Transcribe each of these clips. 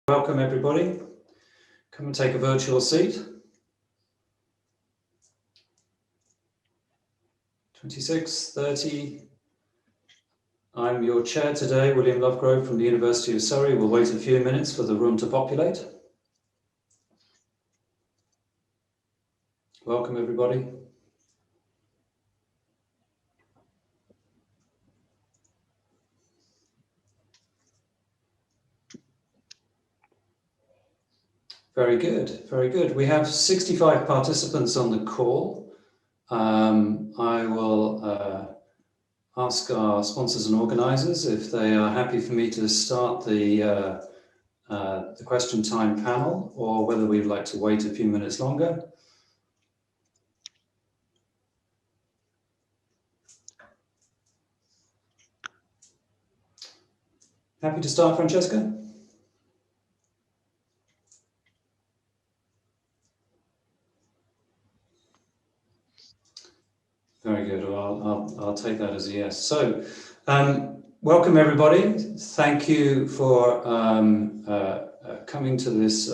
Welcome everybody. Come and take a virtual seat. 26:30. I'm your chair today, William Lovegrove from the University of Surrey. We'll wait a few minutes for the room to populate. Welcome everybody. Very good, very good. We have 65 participants on the call. I will ask our sponsors and organisers if they are happy for me to start the question time panel, or whether we'd like to wait a few minutes longer. Happy to start, Francesca? Very good. Well, I'll take that as a yes. So, welcome everybody. Thank you for coming to this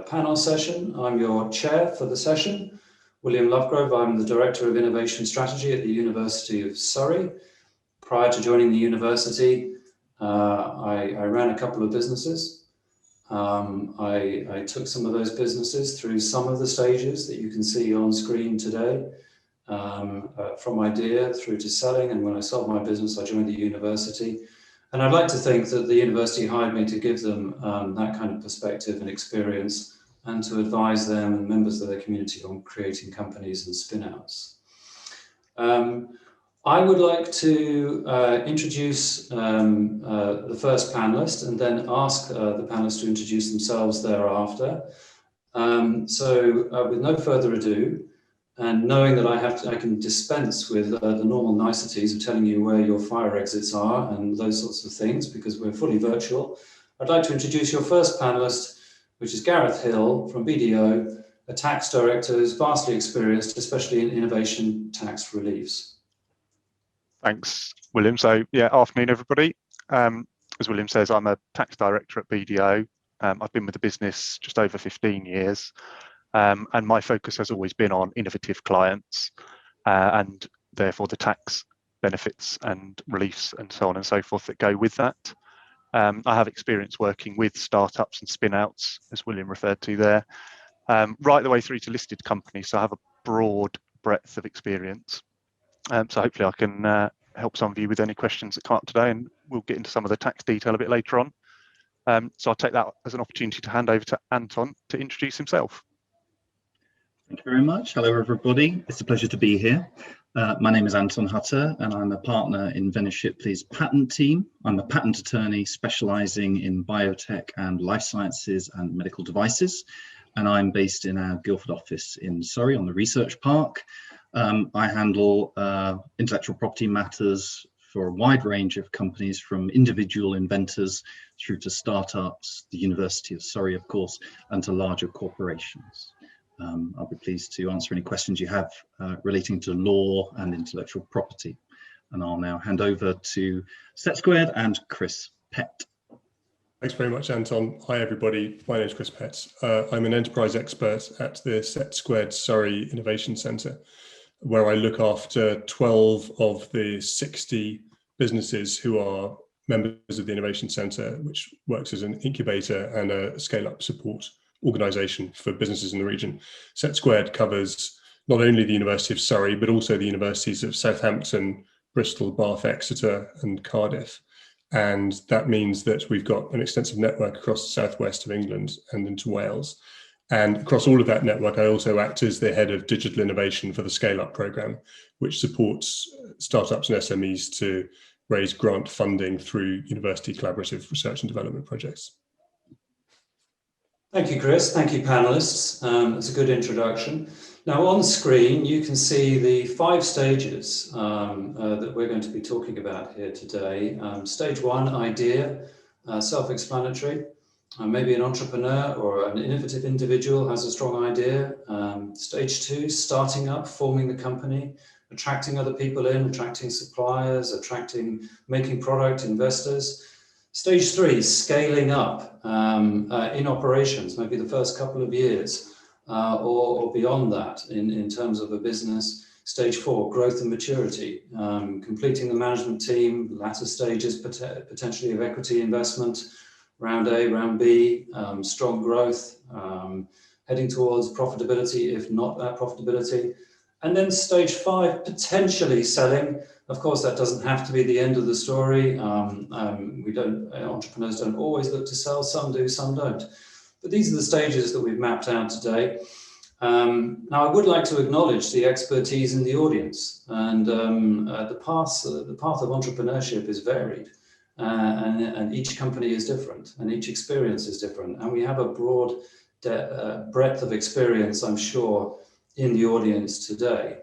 panel session. I'm your chair for the session, William Lovegrove. I'm the Director of Innovation Strategy at the University of Surrey. Prior to joining the university, I ran a couple of businesses. I took some of those businesses through some of the stages that you can see on screen today. From idea through to selling, and when I sold my business I joined the university, and I'd like to think that the university hired me to give them that kind of perspective and experience, and to advise them and members of their community on creating companies and spin-outs. I would like to introduce the first panelist and then ask the panelists to introduce themselves thereafter. With no further ado, and knowing that I can dispense with the normal niceties of telling you where your fire exits are and those sorts of things, because we're fully virtual, I'd like to introduce your first panelist, which is Gareth Hill from BDO, a tax director who's vastly experienced, especially in innovation tax reliefs. Thanks, William. So, yeah, afternoon, everybody. As William says, I'm a tax director at BDO. I've been with the business just over 15 years. And my focus has always been on innovative clients and therefore the tax benefits and reliefs and so on and so forth that go with that. I have experience working with startups and spin-outs, as William referred to there, right the way through to listed companies. So I have a broad breadth of experience. So hopefully I can help some of you with any questions that come up today, and we'll get into some of the tax detail a bit later on. So I'll take that as an opportunity to hand over to Anton to introduce himself. Thank you very much. Hello, everybody. It's a pleasure to be here. My name is Anton Hutter, and I'm a partner in Venner Shipley's patent team. I'm a patent attorney specializing in biotech and life sciences and medical devices. And I'm based in our Guildford office in Surrey on the Research Park. I handle intellectual property matters for a wide range of companies, from individual inventors through to startups, the University of Surrey, of course, and to larger corporations. I'll be pleased to answer any questions you have relating to law and intellectual property. And I'll now hand over to SETsquared and Chris Pett. Thanks very much, Anton. Hi, everybody. My name is Chris Pett. I'm an enterprise expert at the SETsquared Surrey Innovation Centre, where I look after 12 of the 60 businesses who are members of the Innovation Centre, which works as an incubator and a scale-up support organisation for businesses in the region. SETsquared covers not only the University of Surrey, but also the universities of Southampton, Bristol, Bath, Exeter and Cardiff. And that means that we've got an extensive network across the southwest of England and into Wales. And across all of that network, I also act as the head of digital innovation for the Scale Up programme, which supports startups and SMEs to raise grant funding through university collaborative research and development projects. Thank you, Chris. Thank you, panelists. That's a good introduction. Now, on screen, you can see the 5 stages that we're going to be talking about here today. Stage 1, idea, self-explanatory. Maybe an entrepreneur or an innovative individual has a strong idea. Stage 2, starting up, forming the company, attracting other people in, attracting suppliers, making product, investors. Stage 3, scaling up in operations, maybe the first couple of years or beyond that in terms of a business. Stage 4, growth and maturity, completing the management team, latter stages potentially of equity investment, round A, round B, strong growth, heading towards profitability, if not that profitability. And then stage 5, potentially selling. Of course, that doesn't have to be the end of the story. Entrepreneurs don't always look to sell, some do, some don't. But these are the stages that we've mapped out today. Now, I would like to acknowledge the expertise in the audience, and the path of entrepreneurship is varied, and each company is different, and each experience is different, and we have a broad breadth of experience, I'm sure, in the audience today.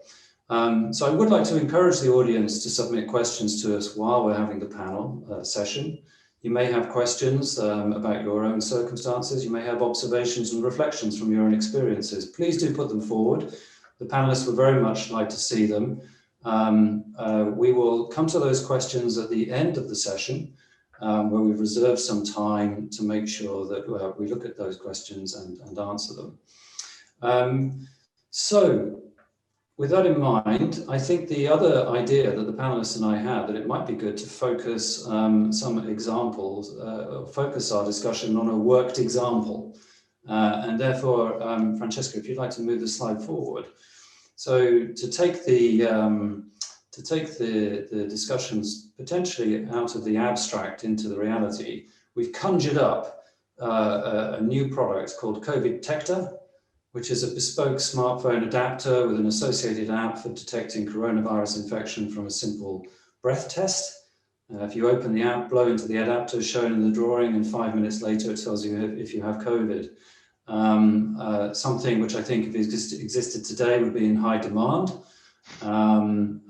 So I would like to encourage the audience to submit questions to us while we're having the panel session. You may have questions about your own circumstances. You may have observations and reflections from your own experiences. Please do put them forward. The panelists would very much like to see them. We will come to those questions at the end of the session, where we've reserved some time to make sure that we look at those questions and answer them. So, with that in mind, I think the other idea that the panelists and I had, that it might be good to focus some examples, focus our discussion on a worked example. And therefore, Francesca, if you'd like to move the slide forward. So to take the discussions potentially out of the abstract into the reality, we've conjured up a new product called COVID Detector, which is a bespoke smartphone adapter with an associated app for detecting coronavirus infection from a simple breath test. If you open the app, blow into the adapter shown in the drawing, and 5 minutes later it tells you if you have COVID. Something which I think if it existed today would be in high demand. And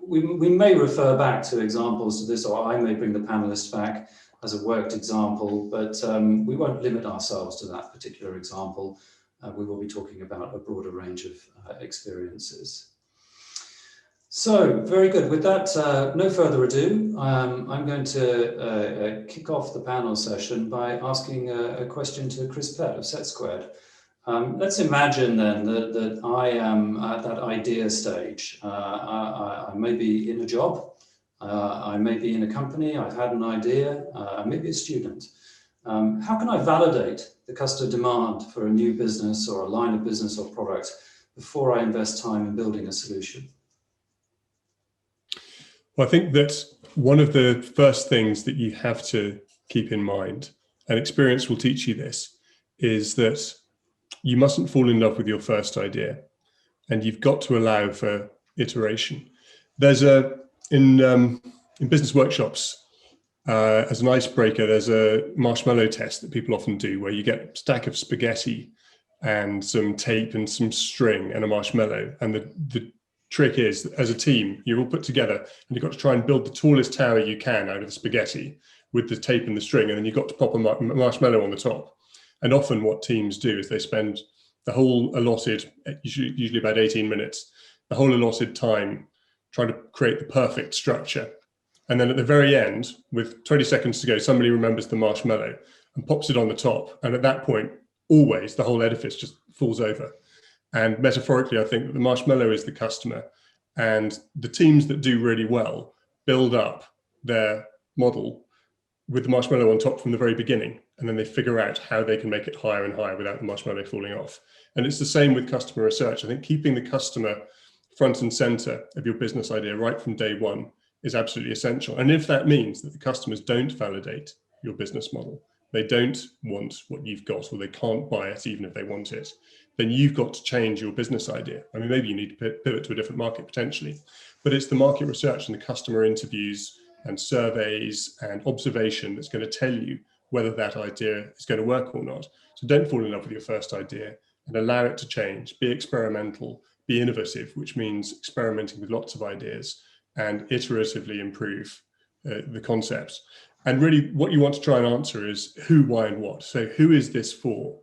we may refer back to examples to this, or I may bring the panelists back as a worked example, but we won't limit ourselves to that particular example. We will be talking about a broader range of experiences. So, very good. With that, no further ado, I'm going to kick off the panel session by asking a question to Chris Pett of SETsquared. Let's imagine then that I am at that idea stage. I may be in a job, I may be in a company, I've had an idea, I may be a student. How can I validate the customer demand for a new business or a line of business or product before I invest time in building a solution? Well, I think that one of the first things that you have to keep in mind, and experience will teach you this, is that you mustn't fall in love with your first idea, and you've got to allow for iteration. There's in business workshops, as an icebreaker, there's a marshmallow test that people often do where you get a stack of spaghetti and some tape and some string and a marshmallow. And the trick is that as a team, you're all put together and you've got to try and build the tallest tower you can out of the spaghetti with the tape and the string. And then you've got to pop a marshmallow on the top. And often what teams do is they spend the whole allotted, usually about 18 minutes, the whole allotted time trying to create the perfect structure. And then at the very end, with 20 seconds to go, somebody remembers the marshmallow and pops it on the top. And at that point, always the whole edifice just falls over. And metaphorically, I think that the marshmallow is the customer, and the teams that do really well build up their model with the marshmallow on top from the very beginning. And then they figure out how they can make it higher and higher without the marshmallow falling off. And it's the same with customer research. I think keeping the customer front and center of your business idea right from day one is absolutely essential. And if that means that the customers don't validate your business model, they don't want what you've got, or they can't buy it even if they want it, then you've got to change your business idea. I mean, maybe you need to pivot to a different market potentially, but it's the market research and the customer interviews and surveys and observation that's going to tell you whether that idea is going to work or not. So don't fall in love with your first idea and allow it to change. Be experimental, be innovative, which means experimenting with lots of ideas and iteratively improve the concepts. And really what you want to try and answer is who, why, and what. So who is this for?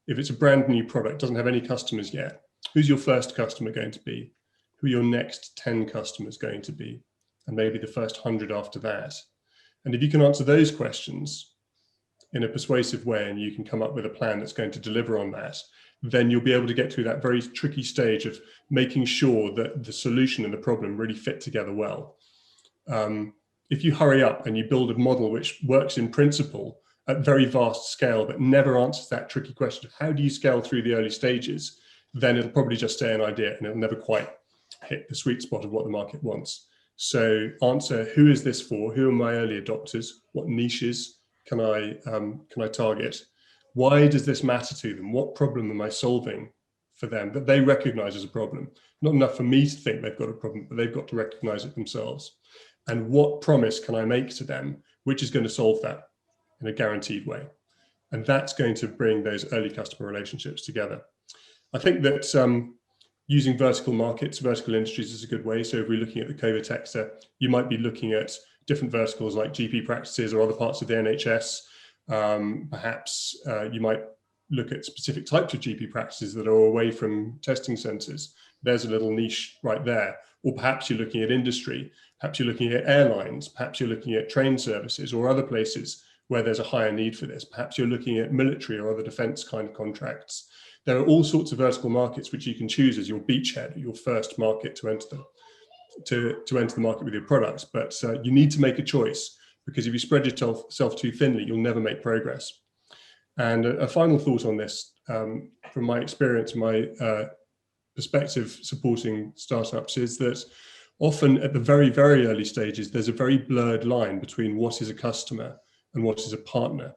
If it's a brand new product, doesn't have any customers yet, who's your first customer going to be? Who are your next 10 customers going to be? And maybe the first 100 after that. And if you can answer those questions in a persuasive way, and you can come up with a plan that's going to deliver on that, then you'll be able to get through that very tricky stage of making sure that the solution and the problem really fit together well. If you hurry up and you build a model which works in principle at very vast scale, but never answers that tricky question of how do you scale through the early stages, then it'll probably just stay an idea and it'll never quite hit the sweet spot of what the market wants. So answer, who is this for? Who are my early adopters? What niches can I target? Why does this matter to them? What problem am I solving for them that they recognize as a problem? Not enough for me to think they've got a problem, but they've got to recognize it themselves. And what promise can I make to them, which is going to solve that in a guaranteed way? And that's going to bring those early customer relationships together. I think that using vertical markets, vertical industries is a good way. So if we're looking at the COVID sector, you might be looking at different verticals like GP practices or other parts of the NHS. Perhaps you might look at specific types of GP practices that are away from testing centres. There's a little niche right there. Or perhaps you're looking at industry, perhaps you're looking at airlines, perhaps you're looking at train services or other places where there's a higher need for this. Perhaps you're looking at military or other defence kind of contracts. There are all sorts of vertical markets which you can choose as your beachhead, your first market to enter the market with your products. But you need to make a choice, because if you spread yourself too thinly, you'll never make progress. And a final thought on this, from my experience, my perspective supporting startups, is that often at the very, very early stages, there's a very blurred line between what is a customer and what is a partner.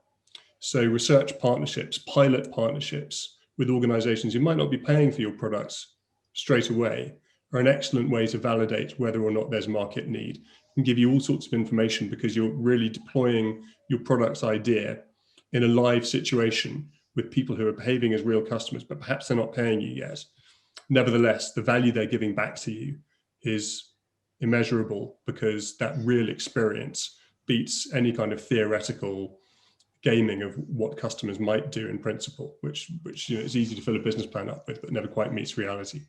So research partnerships, pilot partnerships with organizations who might not be paying for your products straight away are an excellent way to validate whether or not there's market need, and give you all sorts of information, because you're really deploying your product's idea in a live situation with people who are behaving as real customers, but perhaps they're not paying you yet. Nevertheless, the value they're giving back to you is immeasurable, because that real experience beats any kind of theoretical gaming of what customers might do in principle, which is easy to fill a business plan up with, but never quite meets reality.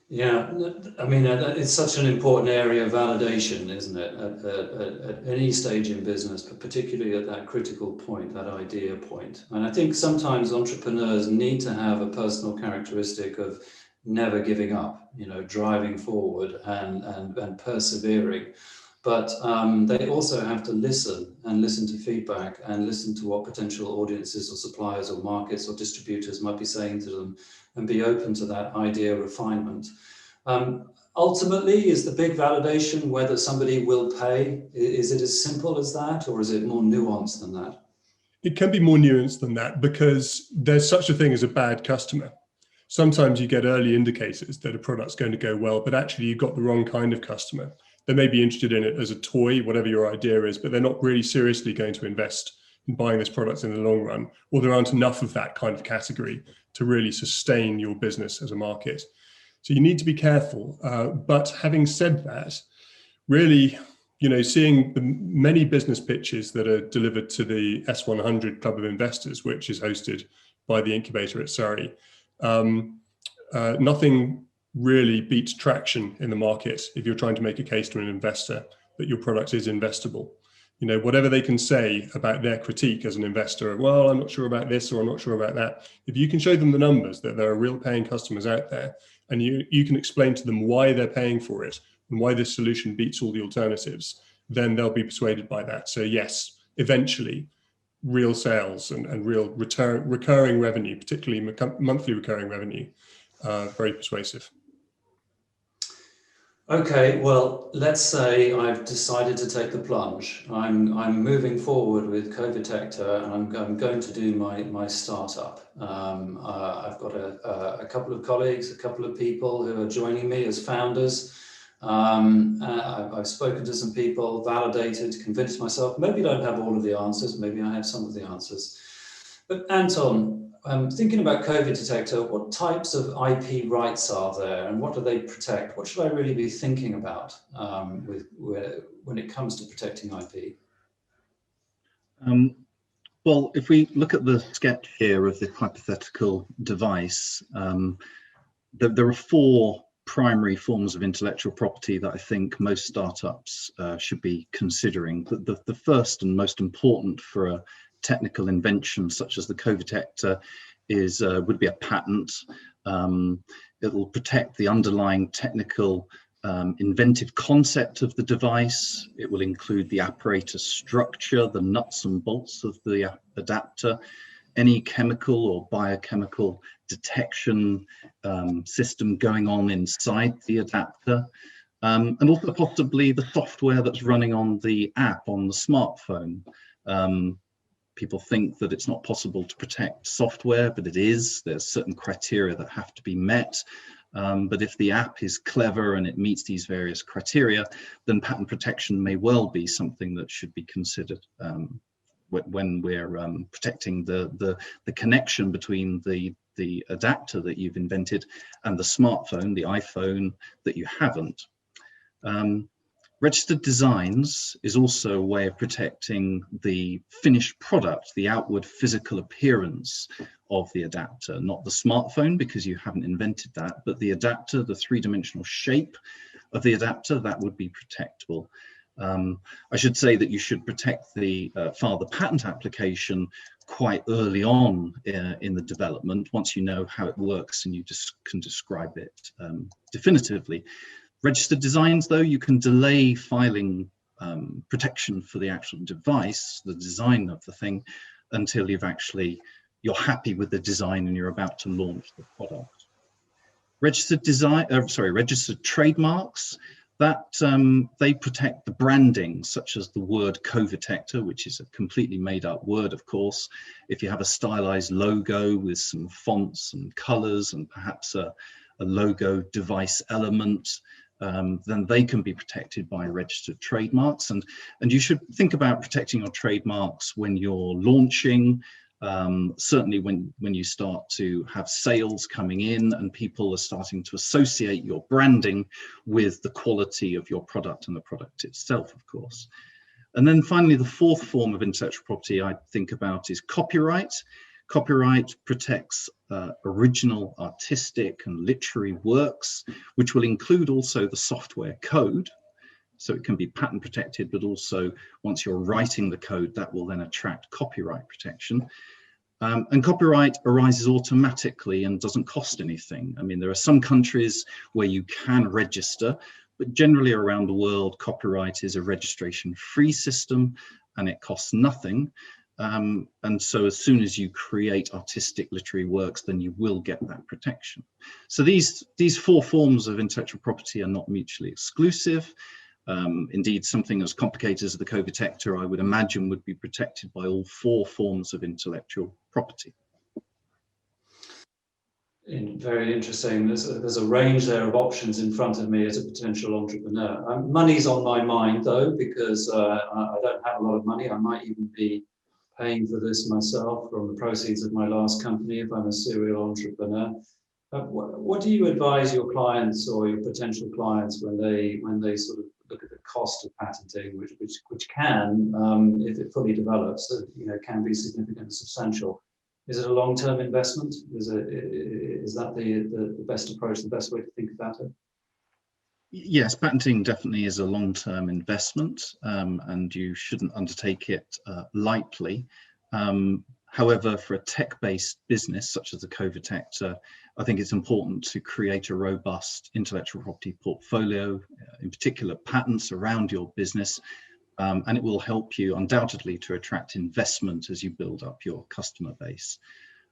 Yeah, I mean, it's such an important area of validation, isn't it? At any stage in business, but particularly at that critical point, that idea point. And I think sometimes entrepreneurs need to have a personal characteristic of never giving up, driving forward and persevering. But they also have to listen to feedback and listen to what potential audiences or suppliers or markets or distributors might be saying to them, and be open to that idea refinement. Ultimately, is the big validation whether somebody will pay? Is it as simple as that, or is it more nuanced than that? It can be more nuanced than that, because there's such a thing as a bad customer. Sometimes you get early indicators that a product's going to go well, but actually you've got the wrong kind of customer. They may be interested in it as a toy, whatever your idea is, but they're not really seriously going to invest in buying this product in the long run, or there aren't enough of that kind of category to really sustain your business as a market. So you need to be careful. But having said that, really, seeing the many business pitches that are delivered to the S100 Club of Investors, which is hosted by the incubator at Surrey, nothing really beats traction in the market if you're trying to make a case to an investor that your product is investable. Whatever they can say about their critique as an investor, well, I'm not sure about this or I'm not sure about that. If you can show them the numbers that there are real paying customers out there, and you can explain to them why they're paying for it and why this solution beats all the alternatives, then they'll be persuaded by that. So yes, eventually, real sales and real recurring revenue, particularly monthly recurring revenue, very persuasive. Okay, well, let's say I've decided to take the plunge. I'm moving forward with Covitector, and I'm going to do my startup. I've got a couple of colleagues, a couple of people who are joining me as founders. I've spoken to some people, validated, convinced myself. Maybe I don't have all of the answers. Maybe I have some of the answers. But Anton, thinking about Covitector, what types of IP rights are there, and what do they protect? What should I really be thinking about when it comes to protecting IP? Well, if we look at the sketch here of the hypothetical device, there are four primary forms of intellectual property that I think most startups should be considering. The first and most important for a technical invention such as the co-detector would be a patent. It will protect the underlying technical inventive concept of the device. It will include the apparatus structure, the nuts and bolts of the adapter, any chemical or biochemical detection system going on inside the adapter, and also possibly the software that's running on the app on the smartphone. People think that it's not possible to protect software, but it is. There's certain criteria that have to be met. But if the app is clever and it meets these various criteria, then patent protection may well be something that should be considered when we're protecting the connection between the adapter that you've invented and the smartphone, the iPhone that you haven't. Registered designs is also a way of protecting the finished product, the outward physical appearance of the adapter, not the smartphone because you haven't invented that, but the adapter, the three-dimensional shape of the adapter, that would be protectable. I should say that you should protect file the patent application quite early on in the development, once you know how it works and you just can describe it definitively. Registered designs, though, you can delay filing protection for the actual device, the design of the thing, until you're happy with the design and you're about to launch the product. Registered trademarks, that they protect the branding, such as the word co-detector, which is a completely made up word, of course. If you have a stylized logo with some fonts and colors and perhaps a logo device element, then they can be protected by registered trademarks. And you should think about protecting your trademarks when you're launching, certainly when you start to have sales coming in and people are starting to associate your branding with the quality of your product and the product itself, of course. And then finally, the fourth form of intellectual property I think about is copyright. Copyright protects original artistic and literary works, which will include also the software code. So it can be patent protected, but also once you're writing the code, that will then attract copyright protection. And copyright arises automatically and doesn't cost anything. I mean, there are some countries where you can register, but generally around the world, copyright is a registration-free system and it costs nothing. And so as soon as you create artistic literary works, then you will get that protection. So these four forms of intellectual property are not mutually exclusive. Indeed, something as complicated as the co-detector, I would imagine, would be protected by all four forms of intellectual property. Very interesting. There's a range there of options in front of me as a potential entrepreneur. Money's on my mind, though, because I don't have a lot of money. I might even be paying for this myself from the proceeds of my last company if I'm a serial entrepreneur. What do you advise your clients or your potential clients when they sort of look at the cost of patenting, which can, if it fully develops, can be significant and substantial? Is it a long-term investment? Is that the best approach, the best way to think about it? Yes, patenting definitely is a long-term investment, and you shouldn't undertake it lightly. However, for a tech-based business such as the co-detector, I think it's important to create a robust intellectual property portfolio, in particular patents around your business, and it will help you undoubtedly to attract investment as you build up your customer base.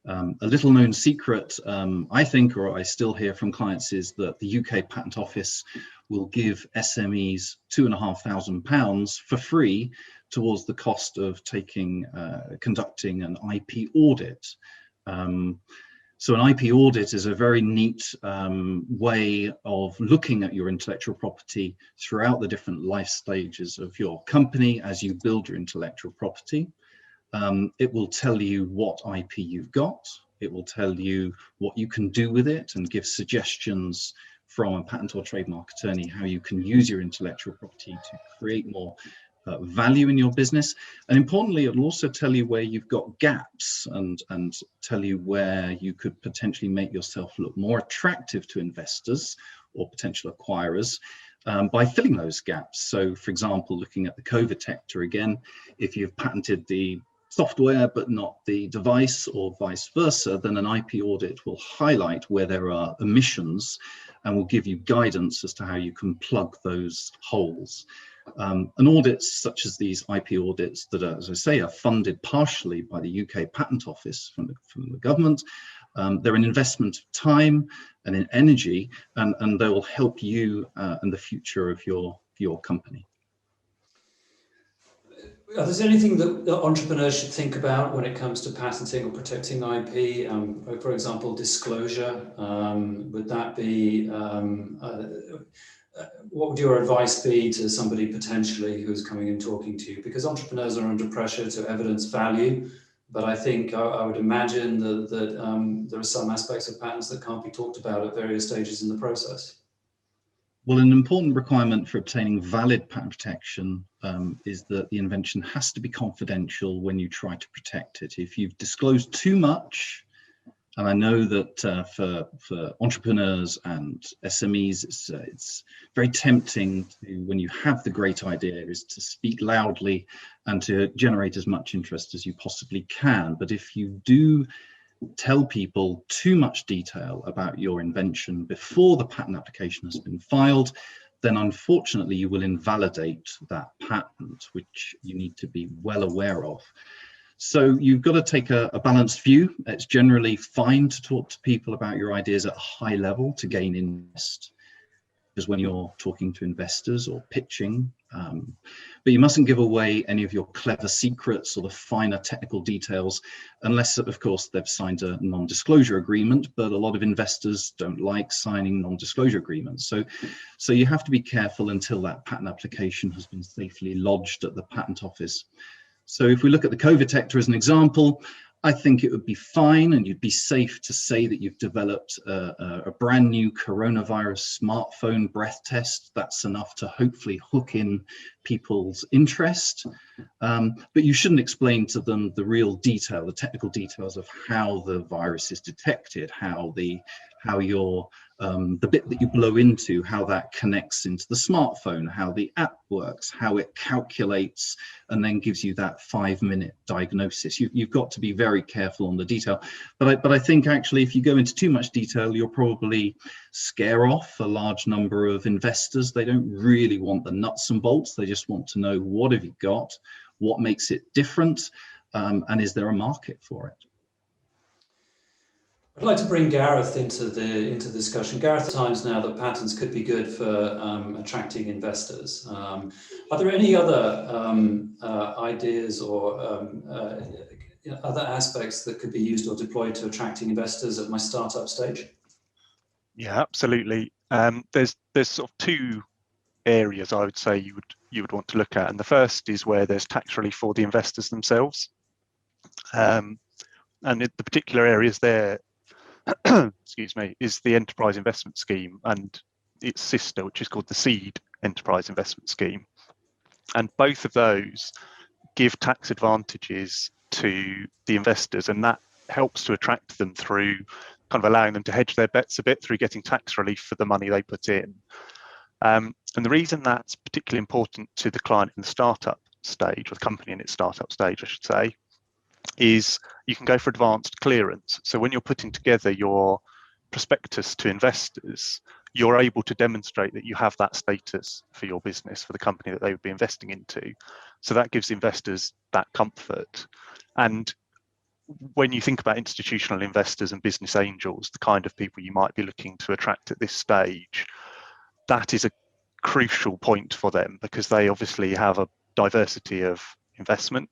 A little known secret, I think, or I still hear from clients, is that the UK Patent Office will give SMEs £2,500 for free towards the cost of conducting an IP audit. So an IP audit is a very neat way of looking at your intellectual property throughout the different life stages of your company as you build your intellectual property. It will tell you what IP you've got. It will tell you what you can do with it and give suggestions from a patent or trademark attorney how you can use your intellectual property to create more value in your business. And importantly, it'll also tell you where you've got gaps and tell you where you could potentially make yourself look more attractive to investors or potential acquirers by filling those gaps. So for example, looking at the COVID sector again, if you've patented the software but not the device or vice versa, then an IP audit will highlight where there are omissions and will give you guidance as to how you can plug those holes. And audits such as these IP audits that are, as I say, are funded partially by the UK Patent Office from the government. They're an investment of time and in energy, and they will help you and the future of your company. Is there anything that entrepreneurs should think about when it comes to patenting or protecting IP? For example, disclosure. Would that be, what would your advice be to somebody potentially who's coming and talking to you? Because entrepreneurs are under pressure to evidence value, but I think I would imagine that there are some aspects of patents that can't be talked about at various stages in the process. Well, an important requirement for obtaining valid patent protection is that the invention has to be confidential when you try to protect it. If you've disclosed too much, and I know that for entrepreneurs and SMEs, it's very tempting to, when you have the great idea, is to speak loudly and to generate as much interest as you possibly can. But if you do tell people too much detail about your invention before the patent application has been filed, then unfortunately you will invalidate that patent, which you need to be well aware of. So you've got to take a balanced view. It's generally fine to talk to people about your ideas at a high level to gain interest, because when you're talking to investors or pitching, but you mustn't give away any of your clever secrets or the finer technical details, unless, of course, they've signed a non-disclosure agreement, but a lot of investors don't like signing non-disclosure agreements. So you have to be careful until that patent application has been safely lodged at the Patent Office. So if we look at the COVID sector as an example, I think it would be fine and you'd be safe to say that you've developed a brand new coronavirus smartphone breath test. That's enough to hopefully hook in people's interest. But you shouldn't explain to them the real detail, the technical details of how the virus is detected, how your the bit that you blow into, how that connects into the smartphone, how the app works, how it calculates and then gives you that 5-minute diagnosis. You've got to be very careful on the detail. But I think actually if you go into too much detail, you'll probably scare off a large number of investors. They don't really want the nuts and bolts. They just want to know, what have you got? What makes it different? And is there a market for it? I'd like to bring Gareth into the discussion. Gareth, times now that patents could be good for attracting investors. Are there any other ideas or other aspects that could be used or deployed to attracting investors at my startup stage? Yeah, absolutely. There's sort of two areas I would say you would want to look at, and the first is where there's tax relief for the investors themselves, and the particular areas there, excuse me, is the Enterprise Investment Scheme and its sister, which is called the Seed Enterprise Investment Scheme. And both of those give tax advantages to the investors, and that helps to attract them through kind of allowing them to hedge their bets a bit through getting tax relief for the money they put in. And the reason that's particularly important to the client in the startup stage, or the company in its startup stage, I should say, is you can go for advanced clearance. So when you're putting together your prospectus to investors, you're able to demonstrate that you have that status for your business, for the company that they would be investing into. So that gives investors that comfort. And when you think about institutional investors and business angels, the kind of people you might be looking to attract at this stage, that is a crucial point for them, because they obviously have a diversity of investment,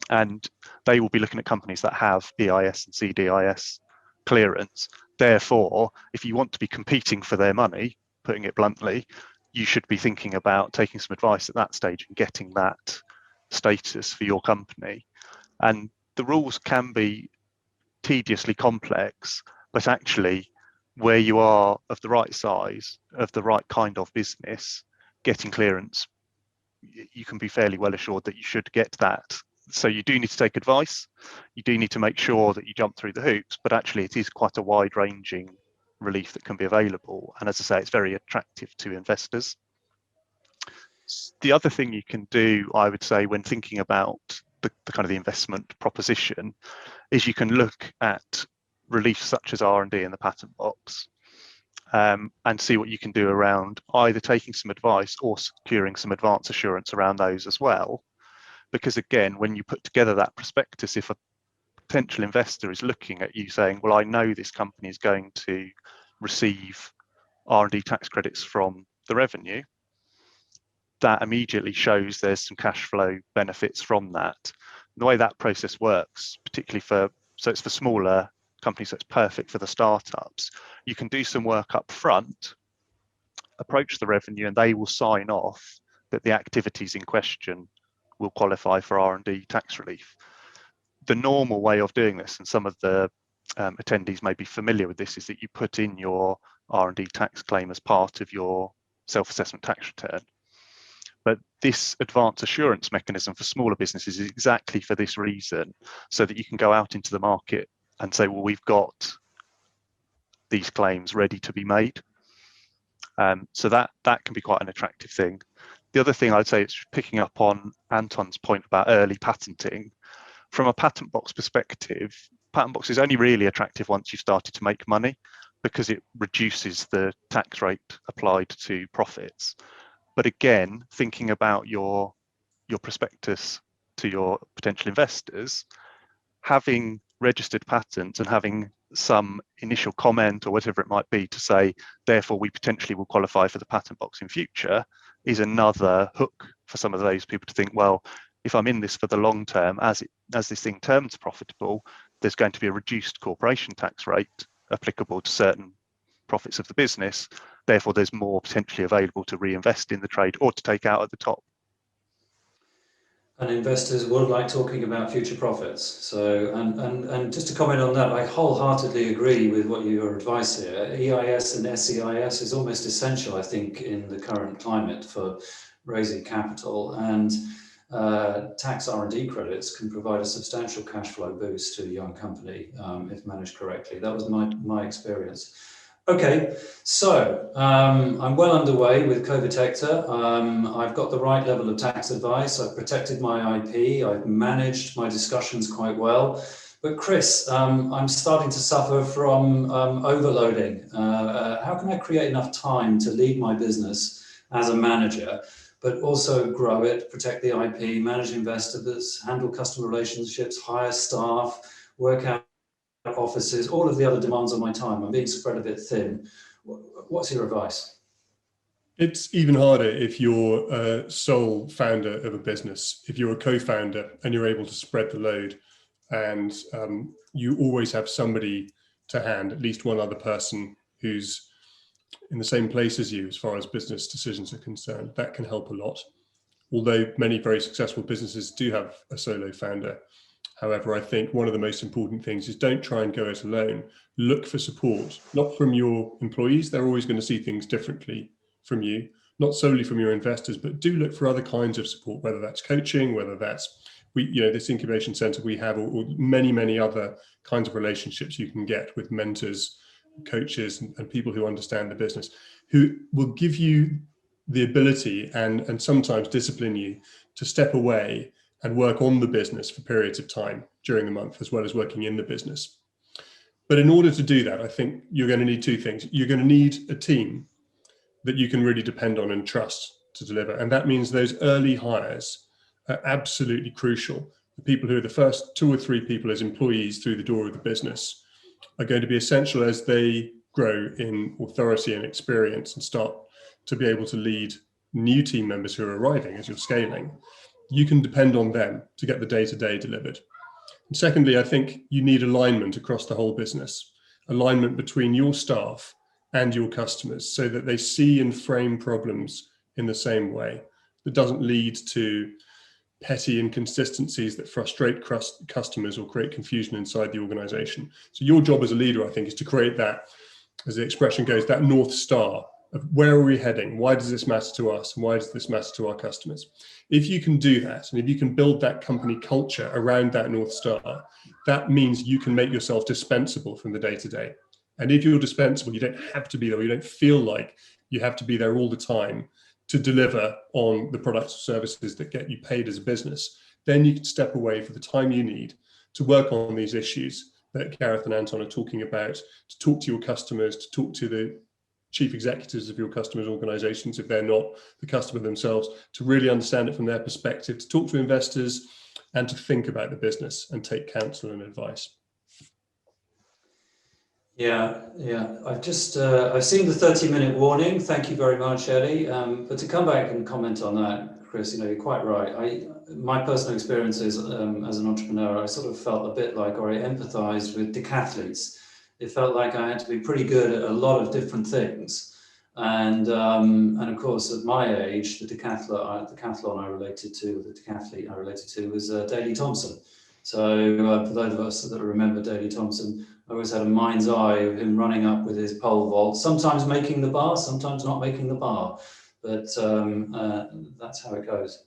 and they will be looking at companies that have EIS and CDIS clearance. Therefore, if you want to be competing for their money, putting it bluntly, you should be thinking about taking some advice at that stage and getting that status for your company. And the rules can be tediously complex, but actually where you are of the right size, of the right kind of business, getting clearance, you can be fairly well assured that you should get that. So you do need to take advice, you do need to make sure that you jump through the hoops, but actually it is quite a wide-ranging relief that can be available. And as I say, it's very attractive to investors. The other thing you can do, I would say, when thinking about the kind of the investment proposition, is you can look at relief such as R&D in the patent box, and see what you can do around either taking some advice or securing some advance assurance around those as well. Because again, when you put together that prospectus, if a potential investor is looking at you saying, well, I know this company is going to receive R&D tax credits from the revenue, that immediately shows there's some cash flow benefits from that. And the way that process works, particularly so it's for smaller companies, so it's perfect for the startups. You can do some work up front, approach the revenue, and they will sign off that the activities in question will qualify for R&D tax relief. The normal way of doing this, and some of the attendees may be familiar with this, is that you put in your R&D tax claim as part of your self-assessment tax return. But this advance assurance mechanism for smaller businesses is exactly for this reason, so that you can go out into the market and say, well, we've got these claims ready to be made. So that can be quite an attractive thing. The other thing I'd say is picking up on Anton's point about early patenting. From a patent box perspective, patent box is only really attractive once you've started to make money, because it reduces the tax rate applied to profits. But again, thinking about your prospectus to your potential investors, having registered patents and having some initial comment or whatever it might be to say, therefore we potentially will qualify for the patent box in future, is another hook for some of those people to think, well, if I'm in this for the long term, as this thing turns profitable, there's going to be a reduced corporation tax rate applicable to certain profits of the business. Therefore, there's more potentially available to reinvest in the trade or to take out at the top. And investors would like talking about future profits. So, and just to comment on that, I wholeheartedly agree with what your advice here. EIS and SEIS is almost essential, I think, in the current climate for raising capital. And tax R&D credits can provide a substantial cash flow boost to a young company if managed correctly. That was my experience. Okay, so I'm well underway with Covitector. I've got the right level of tax advice. I've protected my IP. I've managed my discussions quite well. But Chris, I'm starting to suffer from overloading. How can I create enough time to lead my business as a manager, but also grow it, protect the IP, manage investors, handle customer relationships, hire staff, work out offices, all of the other demands on my time? I'm being spread a bit thin. What's your advice? It's even harder if you're a sole founder of a business. If you're a co-founder and you're able to spread the load, and you always have somebody to hand, at least one other person who's in the same place as you as far as business decisions are concerned, that can help a lot. Although many very successful businesses do have a solo founder. However, I think one of the most important things is don't try and go it alone. Look for support, not from your employees. They're always going to see things differently from you, not solely from your investors, but do look for other kinds of support, whether that's coaching, whether that's this incubation center we have, or many other kinds of relationships you can get with mentors, coaches, and people who understand the business, who will give you the ability and sometimes discipline you to step away and work on the business for periods of time during the month, as well as working in the business. But in order to do that, I think you're going to need two things. You're going to need a team that you can really depend on and trust to deliver. And that means those early hires are absolutely crucial. The people who are the first 2 or 3 people as employees through the door of the business are going to be essential as they grow in authority and experience and start to be able to lead new team members who are arriving as you're scaling. You can depend on them to get the day-to-day delivered. And secondly, I think you need alignment across the whole business, alignment between your staff and your customers so that they see and frame problems in the same way. That doesn't lead to petty inconsistencies that frustrate customers or create confusion inside the organization. So your job as a leader, I think, is to create that, as the expression goes, that North Star of where are we heading? Why does this matter to us? And why does this matter to our customers? If you can do that, and if you can build that company culture around that North Star, that means you can make yourself dispensable from the day-to-day. And if you're dispensable, you don't have to be there. You don't feel like you have to be there all the time to deliver on the products or services that get you paid as a business. Then you can step away for the time you need to work on these issues that Gareth and Anton are talking about, to talk to your customers, to talk to the chief executives of your customers' organizations if they're not the customer themselves, to really understand it from their perspective, to talk to investors, and to think about the business and take counsel and advice. Yeah. I've seen the 30-minute warning. Thank you very much, Eddie. But to come back and comment on that, Chris, you're quite right. My personal experience is as an entrepreneur, I sort of felt a bit like, or I empathized with decathletes. It felt like I had to be pretty good at a lot of different things. And of course, at my age, the decathlon I related to, the decathlete I related to was Daley Thompson. So for those of us that remember Daley Thompson, I always had a mind's eye of him running up with his pole vault, sometimes making the bar, sometimes not making the bar. But that's how it goes.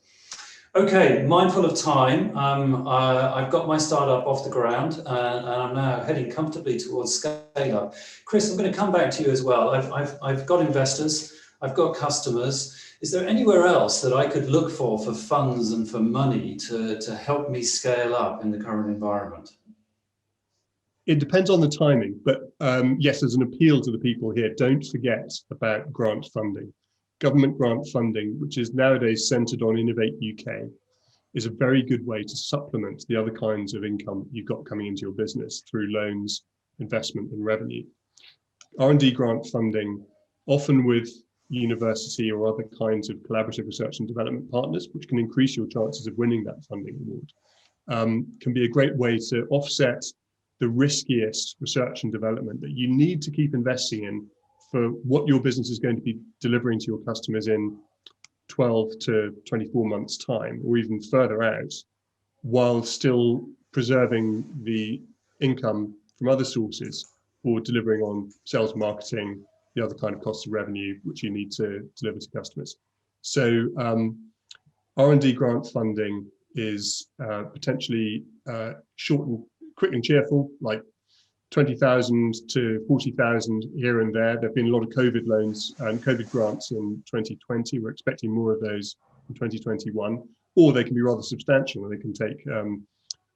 Okay, mindful of time, I've got my startup off the ground and I'm now heading comfortably towards scale up. Chris, I'm going to come back to you as well. I've got investors, I've got customers. Is there anywhere else that I could look for funds and for money to help me scale up in the current environment? It depends on the timing, but yes, there's an appeal to the people here. Don't forget about grant funding. Government grant funding, which is nowadays centered on Innovate UK, is a very good way to supplement the other kinds of income you've got coming into your business through loans, investment and revenue. R&D grant funding, often with university or other kinds of collaborative research and development partners, which can increase your chances of winning that funding award, can be a great way to offset the riskiest research and development that you need to keep investing in for what your business is going to be delivering to your customers in 12 to 24 months time, or even further out, while still preserving the income from other sources for delivering on sales, marketing, the other kind of costs of revenue, which you need to deliver to customers. So R&D grant funding is potentially short and quick and cheerful, like 20,000 to 40,000 here and there. There have been a lot of COVID loans and COVID grants in 2020. We're expecting more of those in 2021, or they can be rather substantial. They can take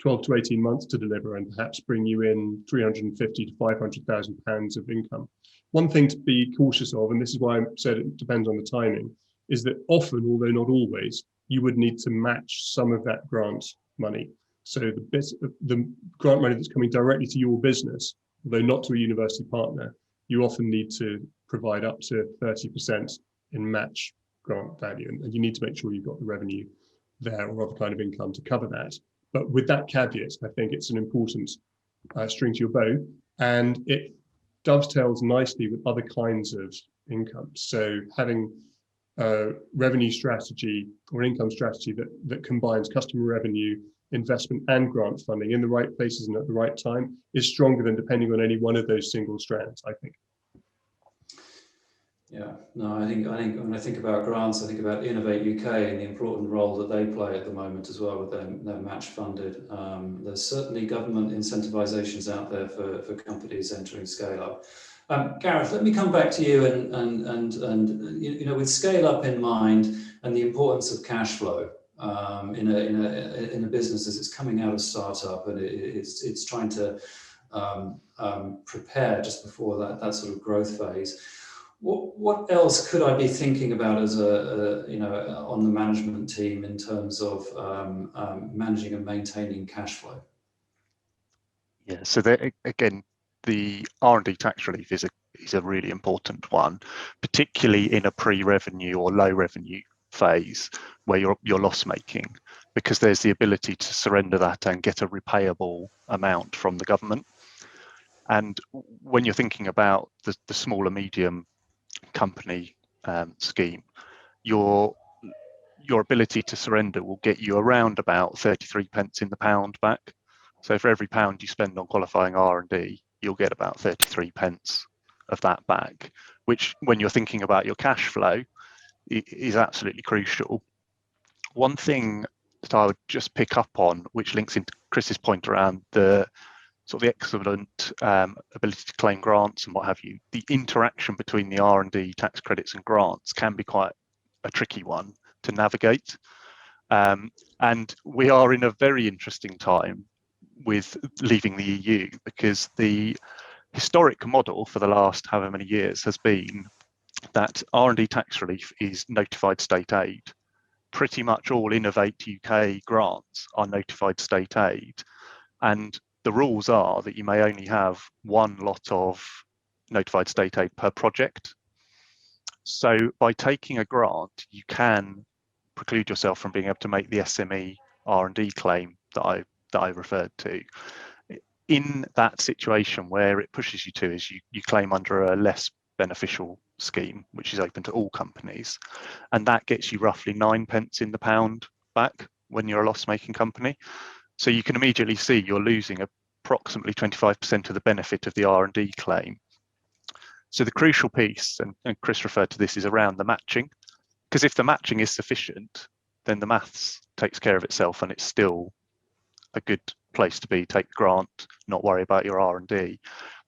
12 to 18 months to deliver and perhaps bring you in 350 to 500,000 pounds of income. One thing to be cautious of, and this is why I said it depends on the timing, is that often, although not always, you would need to match some of that grant money. So the grant money that's coming directly to your business, although not to a university partner, you often need to provide up to 30% in match grant value. And you need to make sure you've got the revenue there or other kind of income to cover that. But with that caveat, I think it's an important string to your bow, and it dovetails nicely with other kinds of income. So having a revenue strategy or income strategy that combines customer revenue, investment and grant funding in the right places and at the right time is stronger than depending on any one of those single strands, I think. Yeah, no, I think when I think about grants, I think about Innovate UK and the important role that they play at the moment as well with their match funded. There's certainly government incentivizations out there for companies entering scale up. Gareth, let me come back to you and with scale up in mind and the importance of cash flow. In a business as it's coming out of startup and it's trying to prepare just before that sort of growth phase. What else could I be thinking about as on the management team in terms of managing and maintaining cash flow? Yeah, so again, the R&D tax relief is a really important one, particularly in a pre-revenue or low revenue phase where you're loss making, because there's the ability to surrender that and get a repayable amount from the government. And when you're thinking about the small and medium company scheme, your ability to surrender will get you around about 33p in the pound back. So for every pound you spend on qualifying R&D, you'll get about 33p of that back, which when you're thinking about your cash flow is absolutely crucial. One thing that I would just pick up on, which links into Chris's point around the sort of the excellent ability to claim grants and what have you, the interaction between the R&D tax credits and grants can be quite a tricky one to navigate. And we are in a very interesting time with leaving the EU, because the historic model for the last however many years has been that R&D tax relief is notified state aid. Pretty much all Innovate UK grants are notified state aid, and the rules are that you may only have one lot of notified state aid per project. So by taking a grant, you can preclude yourself from being able to make the SME R&D claim that I referred to. In that situation, where it pushes you to is you claim under a less beneficial scheme, which is open to all companies, and that gets you roughly 9p in the pound back when you're a loss-making company. So you can immediately see you're losing approximately 25% of the benefit of the R&D claim. So the crucial piece, and Chris referred to this, is around the matching, because if the matching is sufficient, then the maths takes care of itself, and it's still a good place to be. Take the grant, not worry about your R&D.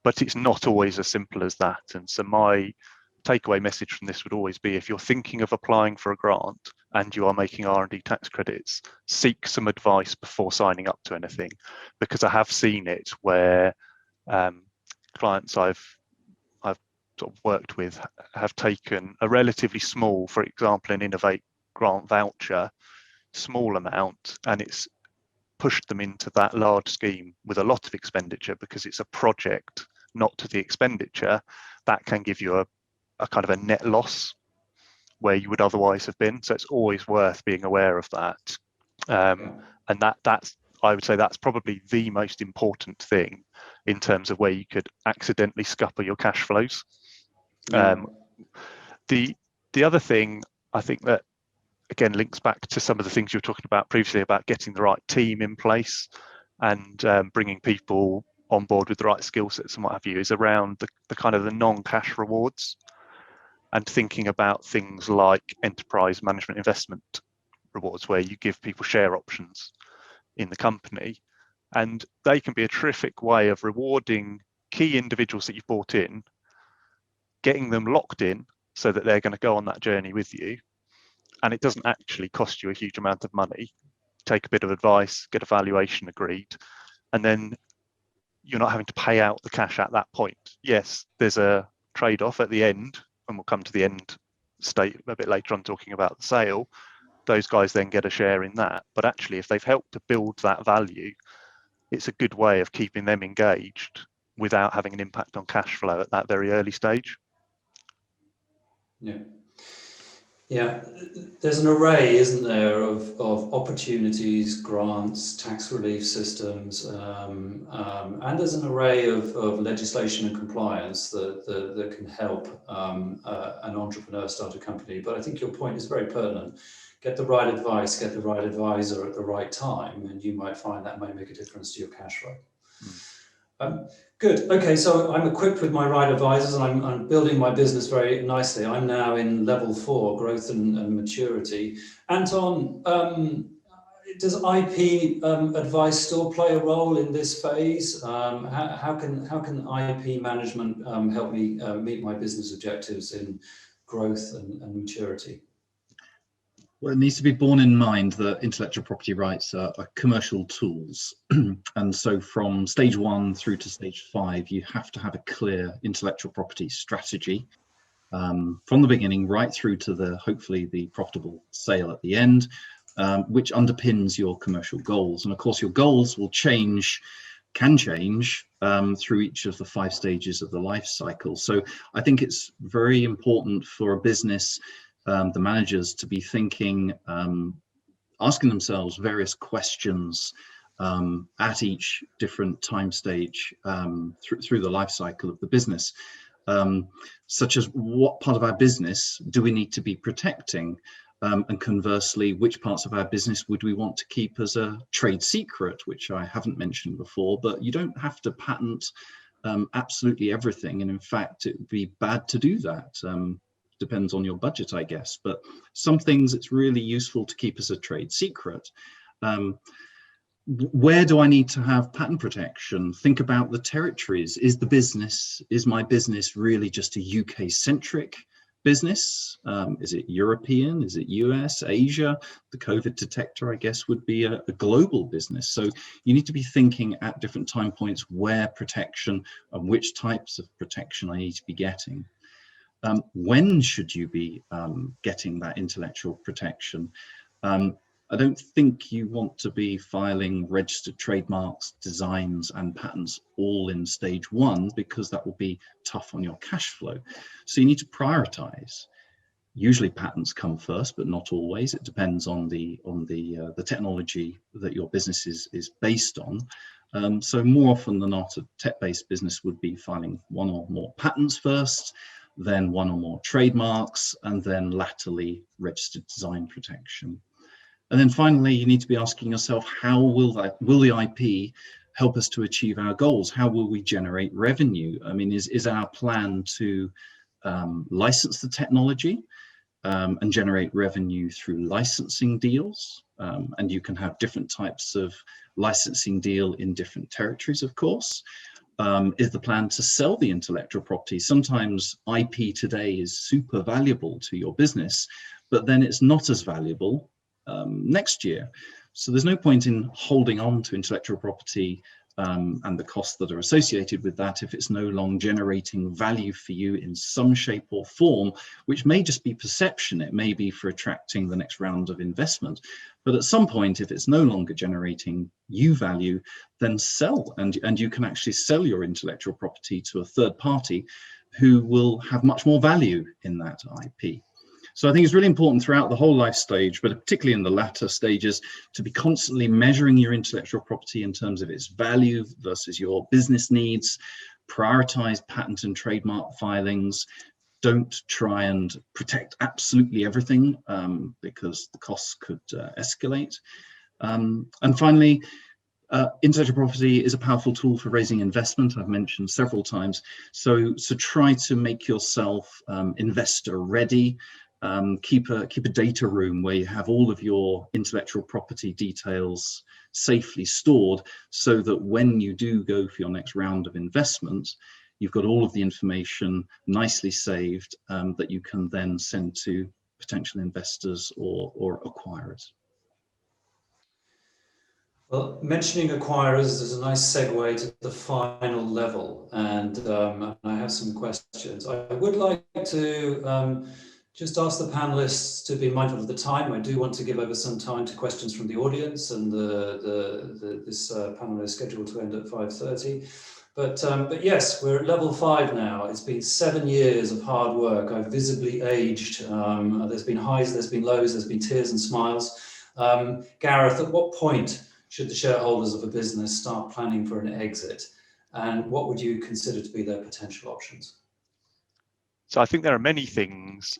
But it's not always as simple as that. And so my takeaway message from this would always be, if you're thinking of applying for a grant and you are making R&D tax credits, seek some advice before signing up to anything, because I have seen it where clients I've sort of worked with have taken a relatively small, for example, an Innovate grant voucher, small amount, and it's pushed them into that large scheme with a lot of expenditure, because it's a project, not to the expenditure. That can give you a kind of a net loss where you would otherwise have been. So it's always worth being aware of that. And that's, I would say, that's probably the most important thing in terms of where you could accidentally scupper your cash flows. The other thing, I think, that again links back to some of the things you were talking about previously about getting the right team in place and bringing people on board with the right skill sets and what have you, is around the kind of the non-cash rewards, and thinking about things like enterprise management investment rewards, where you give people share options in the company, and they can be a terrific way of rewarding key individuals that you've brought in, getting them locked in so that they're going to go on that journey with you. And it doesn't actually cost you a huge amount of money. Take a bit of advice, get a valuation agreed, and then you're not having to pay out the cash at that point. Yes, there's a trade-off at the end, and we'll come to the end state a bit later on talking about the sale. Those guys then get a share in that. But actually, if they've helped to build that value, it's a good way of keeping them engaged without having an impact on cash flow at that very early stage. Yeah, there's an array, isn't there, of opportunities, grants, tax relief systems, and there's an array of legislation and compliance that can help an entrepreneur start a company. But I think your point is very pertinent. Get the right advice, get the right advisor at the right time, and you might find that may make a difference to your cash flow. Good. Okay, so I'm equipped with my right advisors, and I'm building my business very nicely. I'm now in level 4, growth and maturity. Anton, does IP advice still play a role in this phase? How can IP management help me meet my business objectives in growth and maturity? Well, it needs to be borne in mind that intellectual property rights are commercial tools. And so from stage 1 through to stage 5, you have to have a clear intellectual property strategy from the beginning right through to hopefully the profitable sale at the end, which underpins your commercial goals. And of course, your goals will can change through each of the 5 stages of the life cycle. So I think it's very important for a business, the managers, to be thinking, asking themselves various questions at each different time stage through the life cycle of the business, such as what part of our business do we need to be protecting, and conversely, which parts of our business would we want to keep as a trade secret, which I haven't mentioned before. But you don't have to patent absolutely everything, and in fact it would be bad to do that. Depends on your budget, I guess, but some things it's really useful to keep as a trade secret. where do I need to have patent protection? Think about the territories. Is my business really just a UK-centric business? Is it European? Is it US, Asia? The COVID detector, I guess, would be a global business. So you need to be thinking at different time points where protection and which types of protection I need to be getting. When should you be getting that intellectual protection? I don't think you want to be filing registered trademarks, designs, and patents all in stage one, because that will be tough on your cash flow. So you need to prioritize. Usually patents come first, but not always. It depends on the technology that your business is based on. So more often than not, a tech-based business would be filing one or more patents first, then one or more trademarks, and then latterly registered design protection. And then finally, you need to be asking yourself, how will the IP help us to achieve our goals? How will we generate revenue? I mean, is our plan to license the technology and generate revenue through licensing deals? And you can have different types of licensing deal in different territories, of course. Is the plan to sell the intellectual property? Sometimes IP today is super valuable to your business, but then it's not as valuable next year. So there's no point in holding on to intellectual property and the costs that are associated with that if it's no longer generating value for you in some shape or form, which may just be perception. It may be for attracting the next round of investment. But at some point, if it's no longer generating you value, then sell. And you can actually sell your intellectual property to a third party who will have much more value in that IP. So I think it's really important throughout the whole life stage, but particularly in the latter stages, to be constantly measuring your intellectual property in terms of its value versus your business needs. Prioritize patent and trademark filings. Don't try and protect absolutely everything because the costs could escalate. And finally, intellectual property is a powerful tool for raising investment. I've mentioned several times. So try to make yourself investor ready. Keep a data room where you have all of your intellectual property details safely stored, so that when you do go for your next round of investment, you've got all of the information nicely saved that you can then send to potential investors or acquirers. Well, mentioning acquirers is a nice segue to the final level, and I have some questions. I would like to just ask the panelists to be mindful of the time. I do want to give over some time to questions from the audience, and this panel is scheduled to end at 5:30. But yes, we're at level 5 now. It's been 7 years of hard work. I've visibly aged. There's been highs, there's been lows, there's been tears and smiles. Gareth, at what point should the shareholders of a business start planning for an exit? And what would you consider to be their potential options? So I think there are many things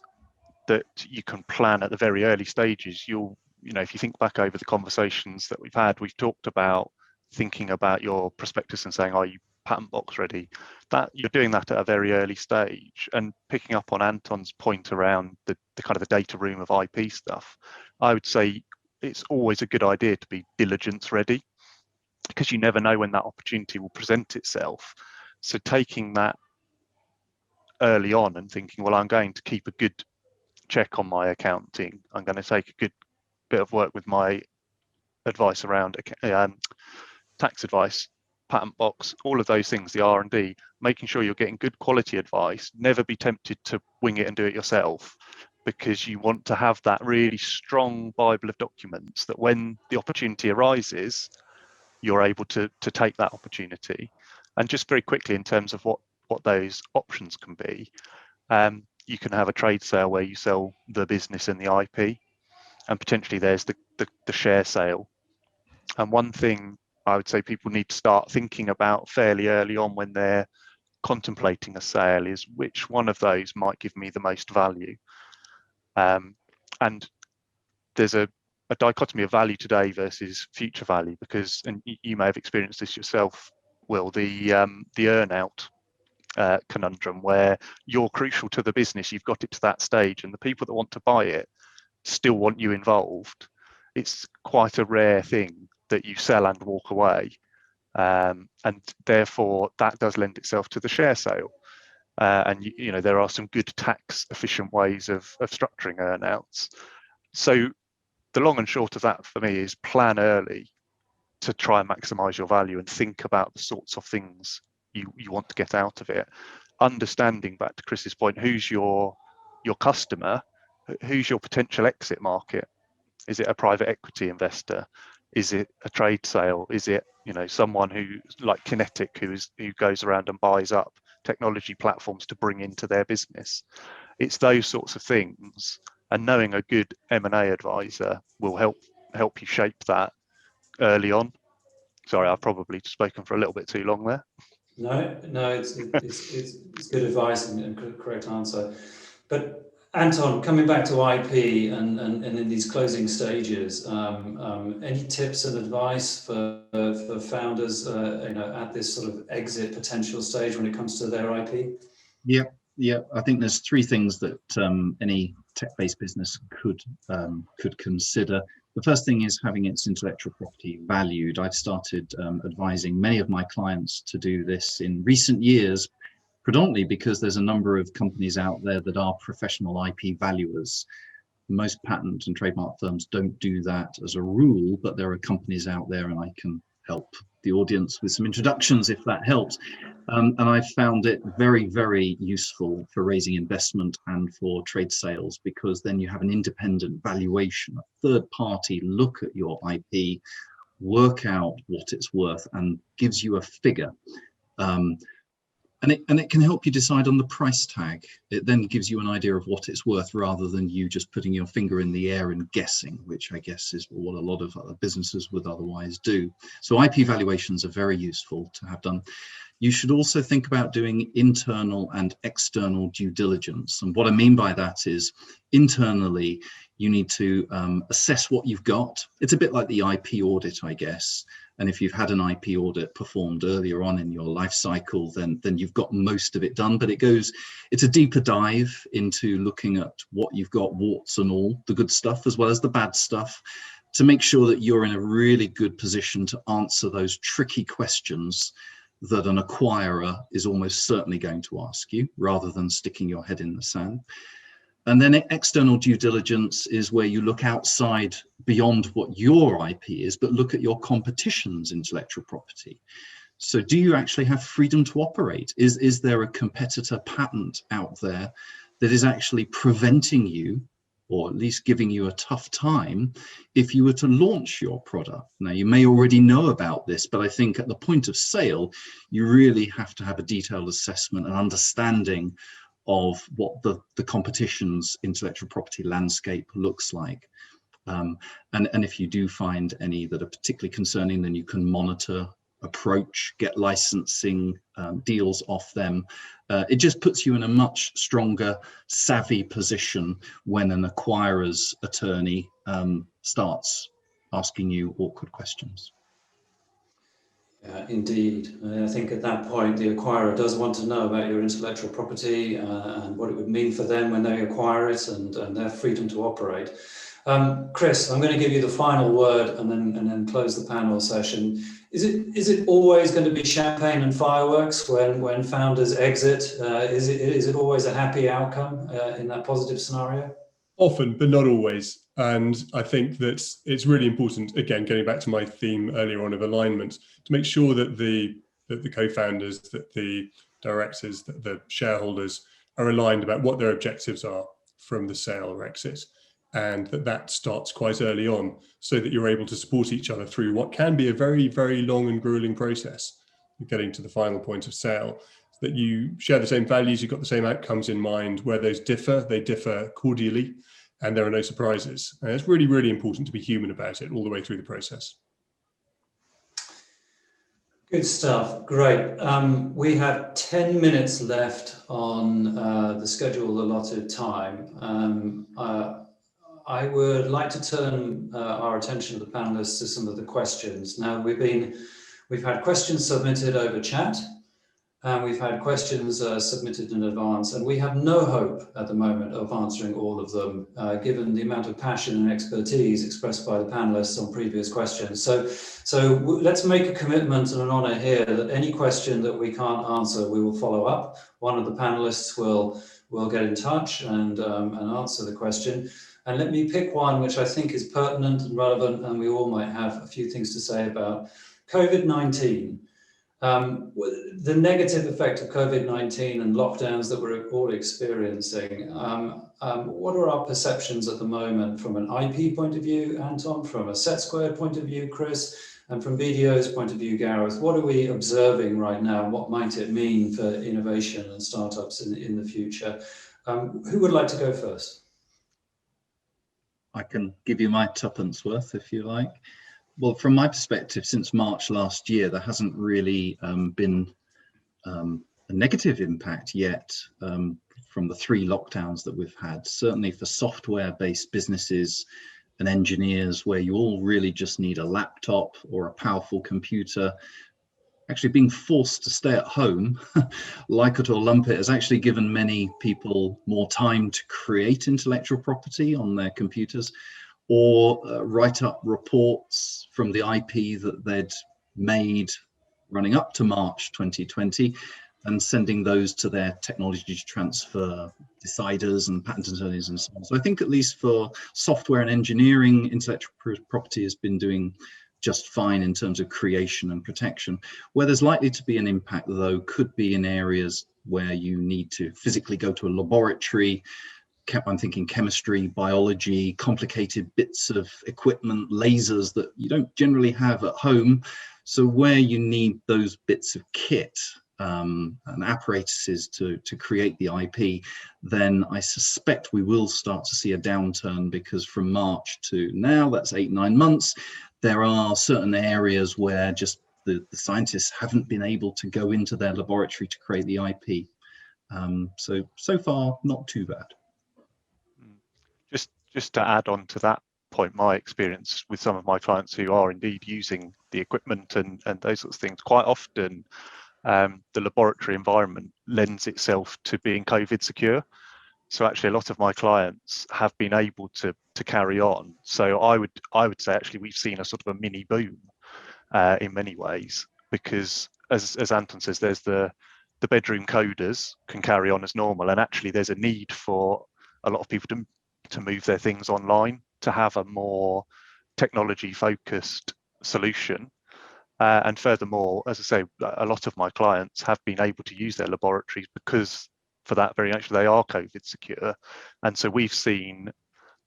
that you can plan at the very early stages. If you think back over the conversations that we've had, we've talked about thinking about your prospectus and saying, are you patent box ready? That you're doing that at a very early stage. And picking up on Anton's point around the kind of the data room of IP stuff, I would say it's always a good idea to be diligence ready, because you never know when that opportunity will present itself. So taking that early on and thinking, well, I'm going to keep a good check on my accounting. I'm going to take a good bit of work with my advice around tax advice, patent box, all of those things, the R&D, making sure you're getting good quality advice. Never be tempted to wing it and do it yourself, because you want to have that really strong Bible of documents that when the opportunity arises, you're able to take that opportunity. And just very quickly, in terms of what those options can be, you can have a trade sale where you sell the business and the IP, and potentially there's the share sale. And one thing I would say people need to start thinking about fairly early on when they're contemplating a sale is, which one of those might give me the most value? And there's a dichotomy of value today versus future value, because, and you may have experienced this yourself, Will, the earn-out conundrum, where you're crucial to the business, you've got it to that stage, and the people that want to buy it still want you involved. It's quite a rare thing that you sell and walk away. And therefore that does lend itself to the share sale. And you know, there are some good tax efficient ways of structuring earnouts. So the long and short of that for me is plan early to try and maximize your value and think about the sorts of things you want to get out of it. Understanding, back to Chris's point, who's your customer, who's your potential exit market. Is it a private equity investor? Is it a trade sale? Is it, you know, someone who, like Kinetic, who goes around and buys up technology platforms to bring into their business? It's those sorts of things, and knowing a good M&A advisor will help you shape that early on. Sorry, I've probably spoken for a little bit too long there. No, it's good advice and correct answer. But Anton, coming back to IP and in these closing stages, any tips and advice for founders, you know, at this sort of exit potential stage when it comes to their IP? Yeah. I think there's three things that any tech-based business could consider. The first thing is having its intellectual property valued. I've started advising many of my clients to do this in recent years, predominantly because there's a number of companies out there that are professional IP valuers. Most patent and trademark firms don't do that as a rule, but there are companies out there, and I can help the audience with some introductions if that helps. And I've found it very, very useful for raising investment and for trade sales, because then you have an independent valuation, a third party look at your IP, work out what it's worth, and gives you a figure. And it can help you decide on the price tag. It then gives you an idea of what it's worth, rather than you just putting your finger in the air and guessing, which I guess is what a lot of other businesses would otherwise do. So IP valuations are very useful to have done. You should also think about doing internal and external due diligence. And what I mean by that is, internally, you need to assess what you've got. It's a bit like the IP audit, I guess. And if you've had an IP audit performed earlier on in your life cycle, then you've got most of it done. But it's a deeper dive into looking at what you've got, warts and all, the good stuff as well as the bad stuff, to make sure that you're in a really good position to answer those tricky questions that an acquirer is almost certainly going to ask you, rather than sticking your head in the sand. And then external due diligence is where you look outside beyond what your IP is, but look at your competition's intellectual property. So do you actually have freedom to operate? Is there a competitor patent out there that is actually preventing you, or at least giving you a tough time, if you were to launch your product? Now, you may already know about this, but I think at the point of sale, you really have to have a detailed assessment and understanding of what the competition's intellectual property landscape looks like. And if you do find any that are particularly concerning, then you can monitor, approach, get licensing deals off them. It just puts you in a much stronger, savvy position when an acquirer's attorney starts asking you awkward questions. Yeah, indeed. I think at that point, the acquirer does want to know about your intellectual property and what it would mean for them when they acquire it, and their freedom to operate. Chris, I'm going to give you the final word and then close the panel session. Is it always going to be champagne and fireworks when founders exit? Is it always a happy outcome in that positive scenario? Often, but not always. And I think that it's really important, again, getting back to my theme earlier on of alignment, to make sure that the co-founders, that the directors, that the shareholders are aligned about what their objectives are from the sale or exit. And that starts quite early on, so that you're able to support each other through what can be a very, very long and grueling process of getting to the final point of sale. That you share the same values, you've got the same outcomes in mind. Where those differ, they differ cordially, and there are no surprises. And it's really, really important to be human about it all the way through the process. Good stuff. Great. We have 10 minutes left on the scheduled allotted time. I would like to turn our attention to the panelists to some of the questions. Now, we've had questions submitted over chat. and we've had questions submitted in advance, and we have no hope at the moment of answering all of them, given the amount of passion and expertise expressed by the panelists on previous questions. So let's make a commitment and an honor here that any question that we can't answer, we will follow up. One of the panelists will get in touch and answer the question. And let me pick one which I think is pertinent and relevant, and we all might have a few things to say about COVID-19. The negative effect of COVID-19 and lockdowns that we're all experiencing, what are our perceptions at the moment from an IP point of view, Anton, from a SETsquared point of view, Chris, and from BDO's point of view, Gareth? What are we observing right now? What might it mean for innovation and startups in the future? Who would like to go first? I can give you my tuppence worth if you like. Well, from my perspective, since March last year, there hasn't really been a negative impact yet from the 3 lockdowns that we've had. Certainly for software-based businesses and engineers, where you all really just need a laptop or a powerful computer, actually being forced to stay at home, like it or lump it, has actually given many people more time to create intellectual property on their computers, or write up reports from the IP that they'd made running up to March 2020 and sending those to their technology transfer deciders and patent attorneys and so on. So I think at least for software and engineering, intellectual property has been doing just fine in terms of creation and protection. Where there's likely to be an impact, though, could be in areas where you need to physically go to a laboratory. I'm thinking chemistry, biology, complicated bits of equipment, lasers that you don't generally have at home. So where you need those bits of kit and apparatuses to create the IP, then I suspect we will start to see a downturn, because from March to now, that's 8-9 months, there are certain areas where just the scientists haven't been able to go into their laboratory to create the IP. So far, not too bad. Just to add on to that point, my experience with some of my clients who are indeed using the equipment and those sorts of things, quite often the laboratory environment lends itself to being COVID secure. So actually a lot of my clients have been able to carry on. So I would say actually we've seen a sort of a mini boom in many ways, because as Anton says, there's the bedroom coders can carry on as normal, and actually there's a need for a lot of people to move their things online, to have a more technology focused solution. And furthermore, as I say, a lot of my clients have been able to use their laboratories because for that very actually they are COVID secure. And so we've seen,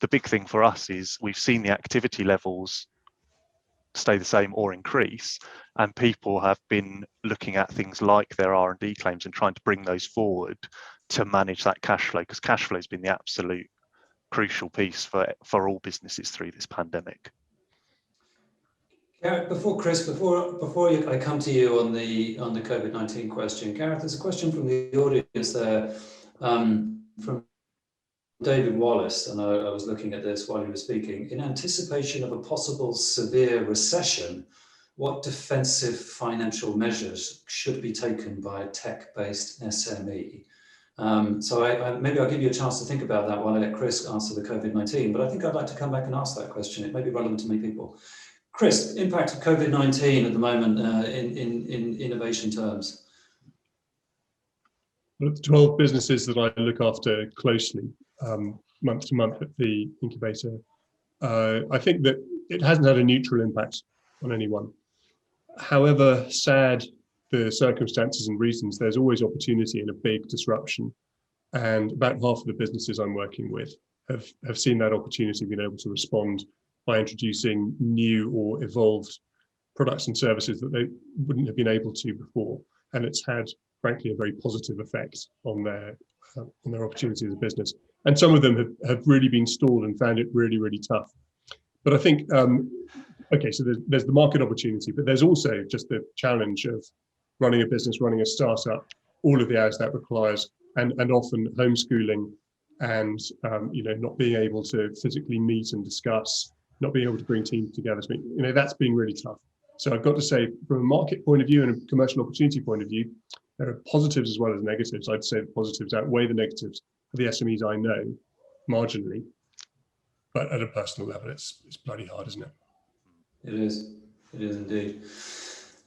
the big thing for us is we've seen the activity levels stay the same or increase, and people have been looking at things like their R&D claims and trying to bring those forward to manage that cash flow, because cash flow has been the absolute crucial piece for all businesses through this pandemic. Gareth, before I come to you on the COVID-19 question, Gareth, there's a question from the audience there from David Wallace, and I was looking at this while you were speaking. In anticipation of a possible severe recession, what defensive financial measures should be taken by a tech-based SME? So maybe I'll give you a chance to think about that while I let Chris answer the COVID-19, but I think I'd like to come back and ask that question. It may be relevant to many people. Chris, impact of COVID-19 at the moment in innovation terms? The 12 businesses that I look after closely, month to month at the incubator, I think that it hasn't had a neutral impact on anyone. However sad the circumstances and reasons, there's always opportunity in a big disruption. And about half of the businesses I'm working with have seen that opportunity, been able to respond by introducing new or evolved products and services that they wouldn't have been able to before. And it's had, frankly, a very positive effect on their opportunity as a business. And some of them have really been stalled and found it really, really tough. But I think, okay, so there's the market opportunity, but there's also just the challenge of running a business, running a startup, all of the hours that requires, and often homeschooling and not being able to physically meet and discuss, not being able to bring teams together. So, that's been really tough. So I've got to say, from a market point of view and a commercial opportunity point of view, There are positives as well as negatives. I'd say the positives outweigh the negatives for the SMEs I know, marginally. But at a personal level, it's bloody hard, isn't it? It is. It is indeed.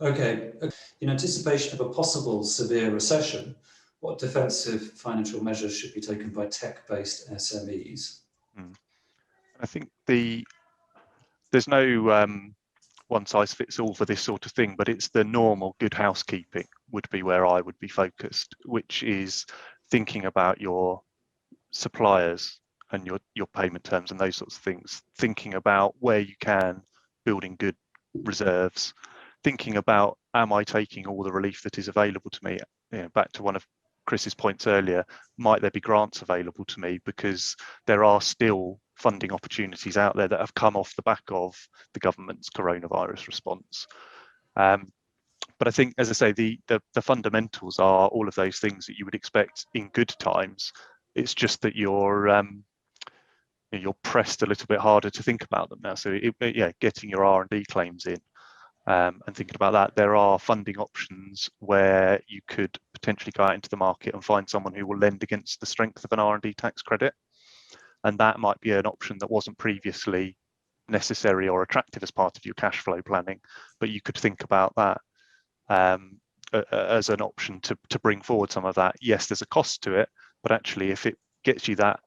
Okay. In anticipation of a possible severe recession, what defensive financial measures should be taken by tech-based SMEs? I think there's no one size fits all for this sort of thing, but it's the normal good housekeeping would be where I would be focused, which is thinking about your suppliers and your payment terms and those sorts of things, thinking about where you can, building good reserves, thinking about, am I taking all the relief that is available to me? You know, back to one of Chris's points earlier, might there be grants available to me, because there are still funding opportunities out there that have come off the back of the government's coronavirus response. But I think, as I say, the fundamentals are all of those things that you would expect in good times. It's just that you're pressed a little bit harder to think about them now. So getting your R&D claims in and thinking about that, there are funding options where you could potentially go out into the market and find someone who will lend against the strength of an R&D tax credit. And that might be an option that wasn't previously necessary or attractive as part of your cash flow planning, but you could think about that as an option to bring forward some of that. Yes, there's a cost to it, but actually if it gets you that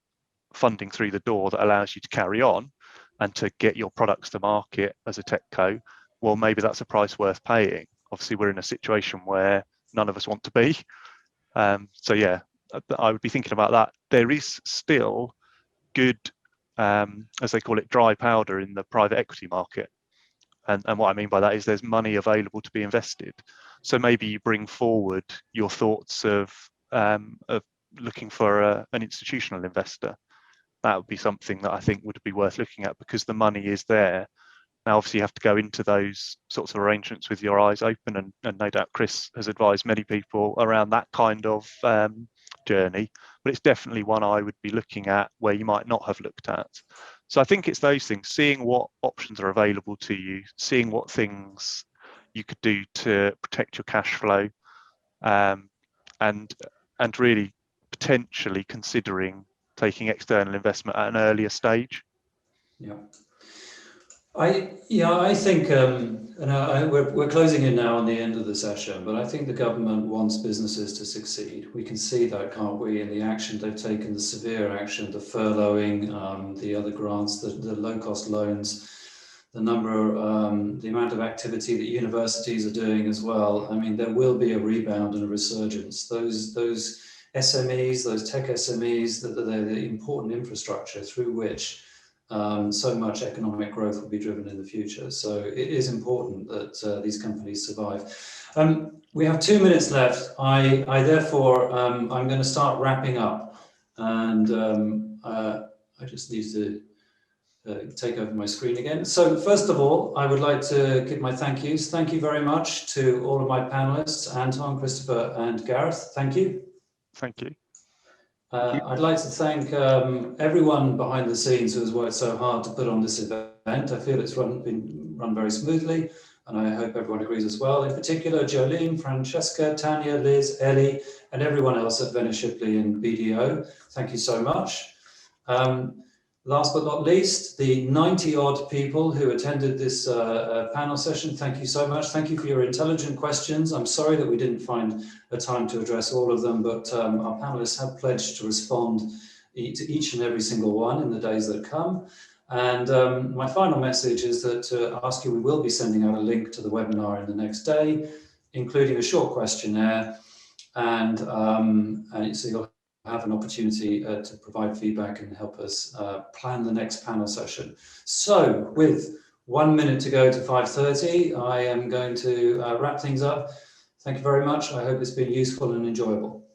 funding through the door that allows you to carry on and to get your products to market as a tech co, well, maybe that's a price worth paying. Obviously, we're in a situation where none of us want to be. So yeah, I would be thinking about that. There is still good, as they call it, dry powder in the private equity market. And what I mean by that is there's money available to be invested. So maybe you bring forward your thoughts of looking for an institutional investor. That would be something that I think would be worth looking at, because the money is there. Now, obviously, you have to go into those sorts of arrangements with your eyes open, and no doubt Chris has advised many people around that kind of journey, but it's definitely one I would be looking at where you might not have looked at. So I think it's those things, seeing what options are available to you, seeing what things you could do to protect your cash flow, and really potentially considering taking external investment at an earlier stage. Yeah. I think we're closing in now on the end of the session, but I think the government wants businesses to succeed. We can see that, can't we, in the action they've taken, the severe action, the furloughing, the other grants, the low-cost loans, the amount of activity that universities are doing as well. I mean, there will be a rebound and a resurgence. Those SMEs, those tech SMEs, they're the important infrastructure through which so much economic growth will be driven in the future. So it is important that these companies survive. We have 2 minutes left. I therefore, I'm going to start wrapping up, and I just need to take over my screen again. So first of all, I would like to give my thank yous. Thank you very much to all of my panelists, Anton, Christopher, and Gareth. Thank you. Thank you. I'd like to thank everyone behind the scenes who has worked so hard to put on this event. I feel it's been run very smoothly, and I hope everyone agrees as well. In particular, Jolene, Francesca, Tanya, Liz, Ellie, and everyone else at Venner Shipley and BDO. Thank you so much. Last but not least, the 90-odd people who attended this panel session, thank you so much. Thank you for your intelligent questions. I'm sorry that we didn't find a time to address all of them, but our panelists have pledged to respond to each and every single one in the days that come. And my final message is that to ask you, we will be sending out a link to the webinar in the next day, including a short questionnaire, and so you'll have an opportunity to provide feedback and help us plan the next panel session. So with 1 minute to go to 5:30, I am going to wrap things up. Thank you very much. I hope it's been useful and enjoyable.